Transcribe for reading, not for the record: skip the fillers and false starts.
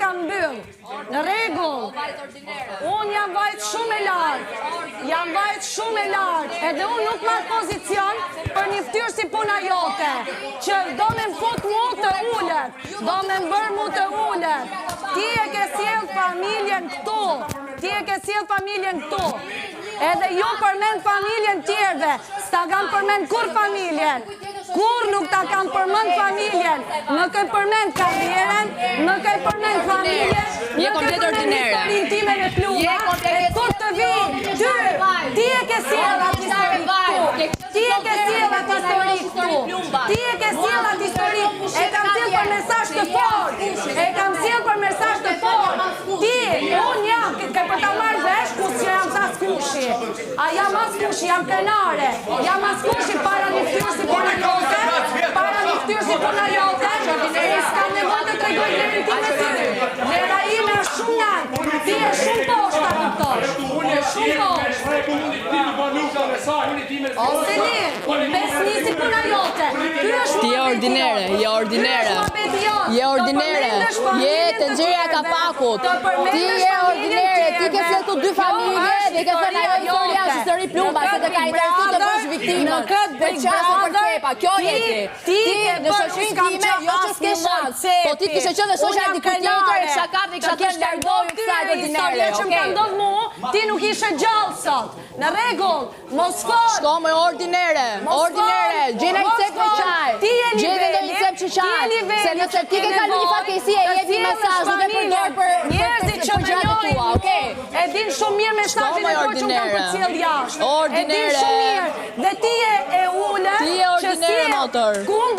kam mbyll. Në rregull. Unë jam vajt shumë e lartë. Edhe unë nuk marr pozicion për një ftyrë si puna jote, që do me më fut mu të ullet, do me më bërë mu të ullet. Ti e ke sjell familjen këtu. Edhe jo përmend familjen tjerve, s'ta kam përmend kur familjen. Kur nuk ta kam përmend familjen, më ke përmend karrierën, më ke përmend familjen, je komplet ordinere. Historinë time me plumba, kur të vi, ti e ke sjell atë histori këtu. Ti e ke sjell atë histori këtu. E kam sjell për mesazh të fortë. Ti, unë jam, për ta marrë vesh, kus që jam as kushi. A jam as kushi, jam krenare. Jam as kushi para një ftyrë si puna jote. S'kam nevojë të tregoj vlerën time ty. Vlera ime është shumë lartë. Ti je shumë poshtë, kuptosh. Ose një, besnisi puna jote. Ti je ordinere. Je të gjerja ka pakut. Ti je ordinere, ti ke fletu 2 familje dhe ke thënë ajo historia është histori plumba, se të ka interesu të bësh viktimën. Dhe qasë për kepa, kjo jeti. Ti në shoqërinë time, jo që s'ke shans. Po ti kishe qenë në shoqja dikur tjetër, e kisha kapë dhe kisha thënë largohu kësaj ordinere, okej? Ti nuk ishe gjallë sot. Në rregull, mos fol. Shko më ordinere, gjene i cep me qaj. Gjene do i cep që qaj. Se nëse ti ke kalu një fatkeqësi e jepi mesazh dhe përdor për njerëzit që më njohin, okej? E din shumë mirë mesazhin e kur që më kam përcjell jashtë. Ordinere. E din shumë mirë. Dhe ti je e ulët Ti je ordinere, motor. Kundër